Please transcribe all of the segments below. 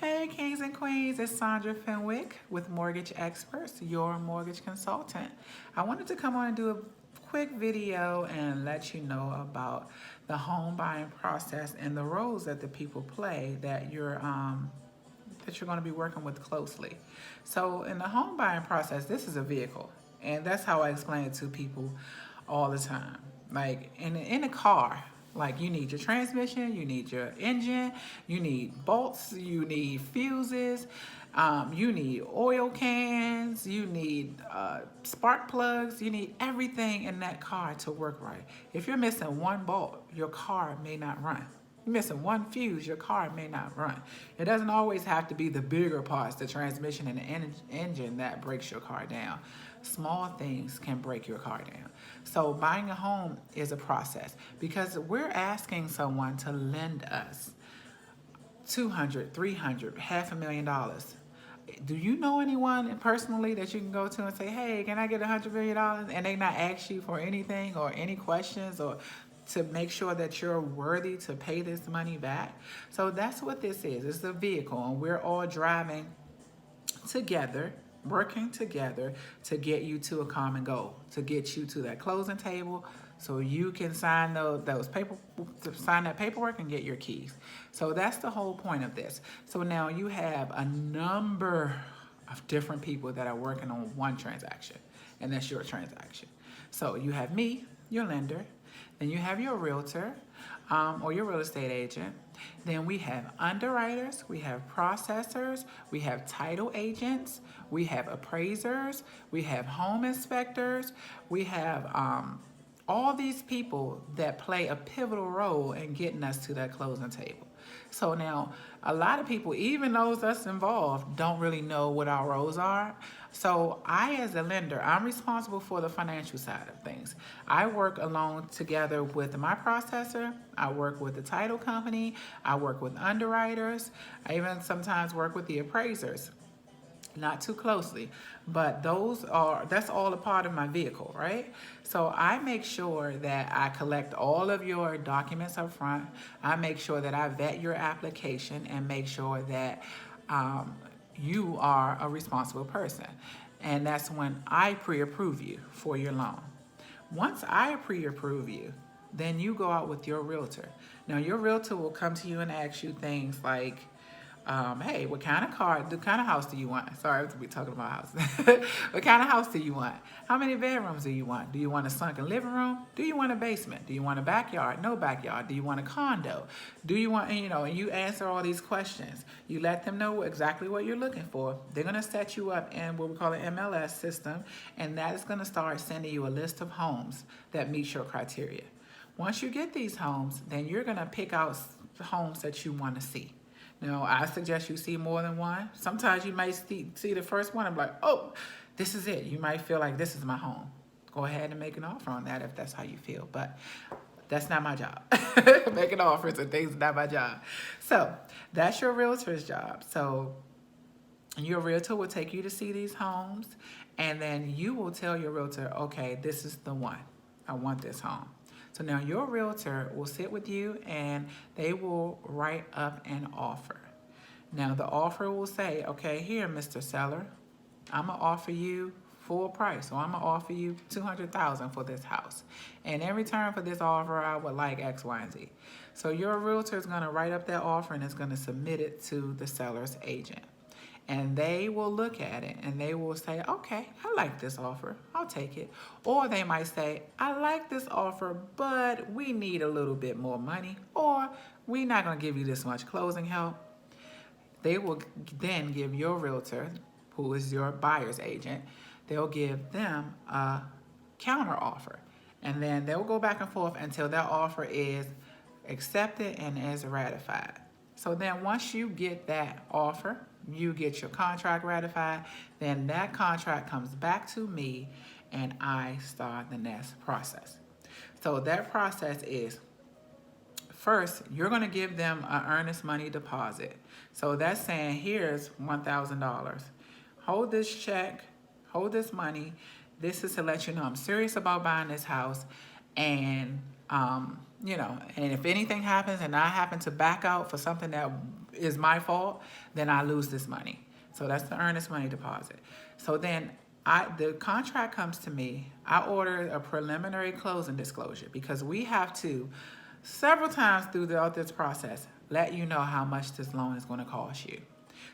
Hey, kings and queens, it's Sandra Fenwick with Mortgage Experts, your mortgage consultant. I wanted to come on and do a quick video and let you know about the home buying process and the roles that the people play that you're going to be working with closely. So in the home buying process, this is a vehicle, and that's how I explain it to people all the time. Like in a car, like you need your transmission, you need your engine, you need bolts, you need fuses, you need oil cans, you need spark plugs, you need everything in that car to work right. If you're missing one bolt, your car may not run. You're missing one fuse, your car may not run. It doesn't always have to be the bigger parts, the transmission and the engine, that breaks your car down. Small things can break your car down. So buying a home is a process because we're asking someone to lend us $200, $300, $500,000. Do you know anyone personally that you can go to and say, hey, can I get $100 million? And they not ask you for anything or any questions or to make sure that you're worthy to pay this money back. So that's what this is. It's a vehicle, and we're all driving together, working together to get you to a common goal, to get you to that closing table so you can sign sign that paperwork and get your keys. So that's the whole point of this. So now you have a number of different people that are working on one transaction, and that's your transaction. So you have me, your lender, then you have your realtor or your real estate agent. Then we have underwriters, we have processors, we have title agents, we have appraisers, we have home inspectors, we have all these people that play a pivotal role in getting us to that closing table. So now, a lot of people, even those us involved, don't really know what our roles are. So I, as a lender, I'm responsible for the financial side of things. I work along together with my processor. I work with the title company. I work with underwriters. I even sometimes work with the appraisers. Not too closely, but that's all a part of my vehicle, right? So I make sure that I collect all of your documents up front. I make sure that I vet your application and make sure that you are a responsible person. And that's when I pre-approve you for your loan. Once I pre-approve you, then you go out with your realtor. Now your realtor will come to you and ask you things like, hey, what kind of house do you want? Sorry, we're talking about house. What kind of house do you want? How many bedrooms do you want? Do you want a sunken living room? Do you want a basement? Do you want a backyard? No backyard? Do you want a condo? Do you want, and you answer all these questions. You let them know exactly what you're looking for. They're going to set you up in what we call an MLS system, and that is going to start sending you a list of homes that meet your criteria. Once you get these homes, then you're going to pick out homes that you want to see. Now, I suggest you see more than one. Sometimes you might see the first one and be like, oh, this is it. You might feel like this is my home. Go ahead and make an offer on that if that's how you feel. But that's not my job. Making offers and things is not my job. So that's your realtor's job. So your realtor will take you to see these homes, and then you will tell your realtor, okay, this is the one. I want this home. So now your realtor will sit with you and they will write up an offer. Now the offer will say, okay, here, Mr. Seller, I'm gonna offer you full price. So I'm gonna offer you $200,000 for this house. And in return for this offer, I would like X, Y, and Z. So your realtor is gonna write up that offer and is gonna submit it to the seller's agent. And they will look at it and they will say, okay, I like this offer, I'll take it. Or they might say, I like this offer, but we need a little bit more money, or we're not gonna give you this much closing help. They will then give your realtor, who is your buyer's agent, they'll give them a counter offer. And then they'll go back and forth until that offer is accepted and is ratified. So then once you get that offer, you get your contract ratified, then that contract comes back to me and I start the next process. So that process is, first, you're gonna give them an earnest money deposit. So that's saying, here's $1,000. Hold this check, hold this money. This is to let you know I'm serious about buying this house, and and if anything happens and I happen to back out for something that is my fault, then I lose this money. So that's the earnest money deposit. So then the contract comes to me. I order a preliminary closing disclosure because we have to, several times throughout this process, let you know how much this loan is going to cost you.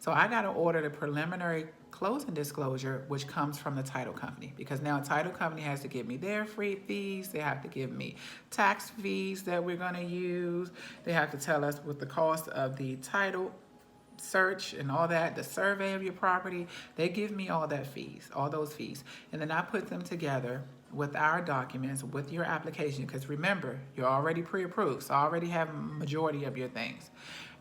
So I got to order the preliminary closing disclosure, which comes from the title company, because now a title company has to give me their free fees. They have to give me tax fees that we're going to use. They have to tell us what the cost of the title search and all that, the survey of your property. They give me all those fees. And then I put them together with our documents, with your application, because remember, you're already pre-approved, so I already have majority of your things.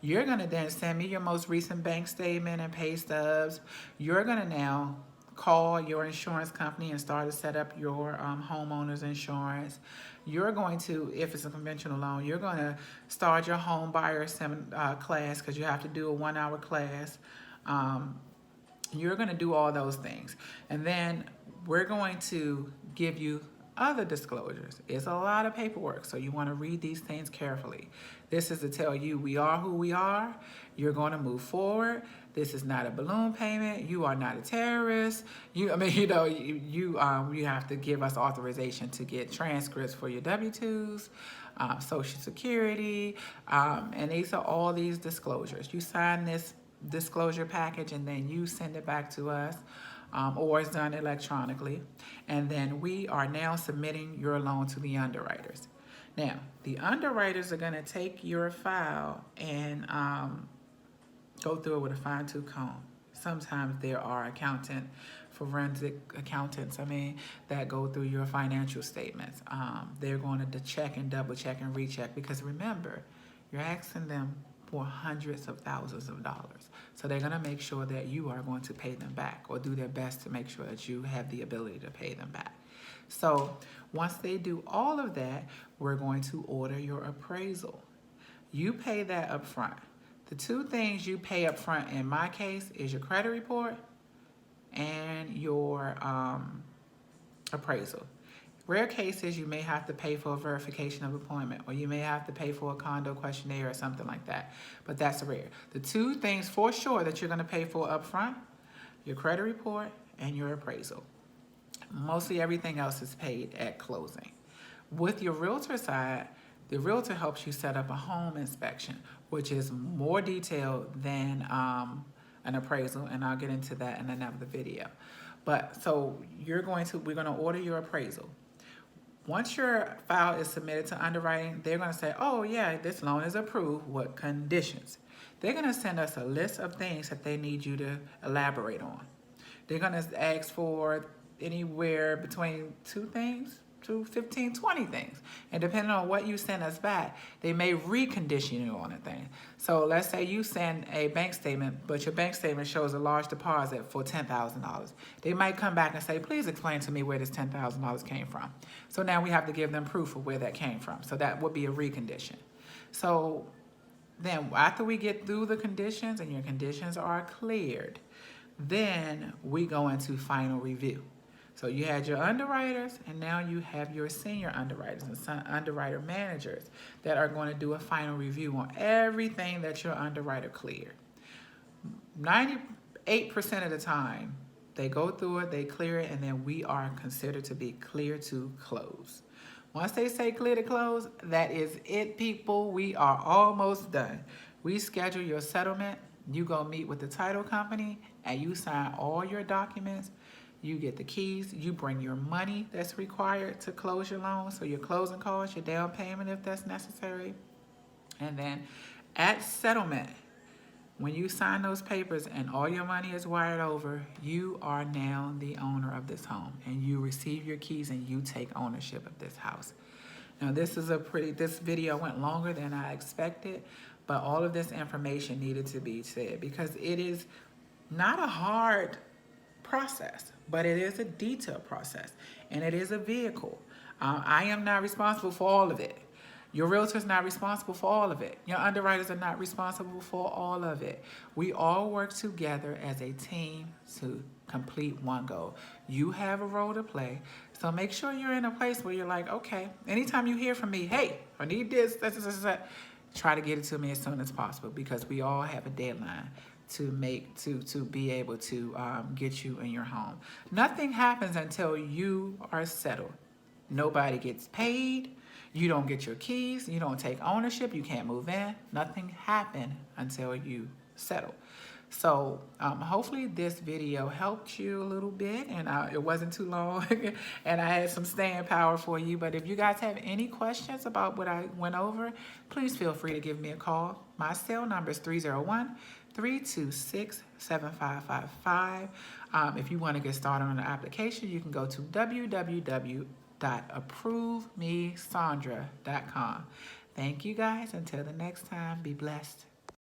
You're gonna then send me your most recent bank statement and pay stubs. You're gonna now call your insurance company and start to set up your homeowner's insurance. You're going to, if it's a conventional loan, you're going to start your home buyer class, because you have to do a 1-hour class. You're going to do all those things. And then we're going to give you other disclosures. It's a lot of paperwork, so you want to read these things carefully. This is to tell you we are who we are. You're going to move forward. This is not a balloon payment. You are not a terrorist. You have to give us authorization to get transcripts for your W-2s, Social Security, and these are all these disclosures. You sign this disclosure package and then you send it back to us, or it's done electronically. And then we are now submitting your loan to the underwriters. Now, the underwriters are going to take your file and go through it with a fine-tooth comb. Sometimes there are forensic accountants, that go through your financial statements. They're going to check and double check and recheck, because remember, you're asking them for hundreds of thousands of dollars. So they're going to make sure that you are going to pay them back, or do their best to make sure that you have the ability to pay them back. So once they do all of that, we're going to order your appraisal. You pay that up front. The two things you pay up front in my case is your credit report and your appraisal. Rare cases, you may have to pay for a verification of employment, or you may have to pay for a condo questionnaire or something like that, but that's rare. The two things for sure that you're going to pay for up front, your credit report and your appraisal. Mostly everything else is paid at closing. With your realtor side, the realtor helps you set up a home inspection, which is more detailed than an appraisal, and I'll get into that in another video. But so we're going to order your appraisal. Once your file is submitted to underwriting, they're going to say, oh yeah, this loan is approved. What conditions? They're going to send us a list of things that they need you to elaborate on. They're going to ask for anywhere between 2 things to 15, 20 things. And depending on what you send us back, they may recondition you on a thing. So let's say you send a bank statement, but your bank statement shows a large deposit for $10,000. They might come back and say, please explain to me where this $10,000 came from. So now we have to give them proof of where that came from. So that would be a recondition. So then after we get through the conditions and your conditions are cleared, then we go into final review. So you had your underwriters, and now you have your senior underwriters and some underwriter managers that are going to do a final review on everything that your underwriter cleared. 98% of the time, they go through it, they clear it, and then we are considered to be clear to close. Once they say clear to close, that is it, people. We are almost done. We schedule your settlement. You go meet with the title company, and you sign all your documents. You get the keys, you bring your money that's required to close your loan, so your closing costs, your down payment if that's necessary. And then at settlement, when you sign those papers and all your money is wired over, you are now the owner of this home, and you receive your keys and you take ownership of this house. Now this video went longer than I expected, but all of this information needed to be said because it is not a hard process, but it is a detailed process, and it is a vehicle. I am not responsible for all of it. Your realtor is not responsible for all of it. Your underwriters are not responsible for all of it. We all work together as a team to complete one goal. You have a role to play, so make sure you're in a place where you're like, okay, anytime you hear from me, hey, I need this. Try to get it to me as soon as possible, because we all have a deadline to be able to get you in your home. Nothing happens until you are settled. Nobody gets paid. You don't get your keys. You don't take ownership. You can't move in. Nothing happened until you settle. So hopefully this video helped you a little bit, and it wasn't too long and I had some staying power for you. But if you guys have any questions about what I went over, please feel free to give me a call. My cell number is 301-326-7555. If you want to get started on the application, you can go to www.approvemesandra.com. Thank you guys. Until the next time, be blessed.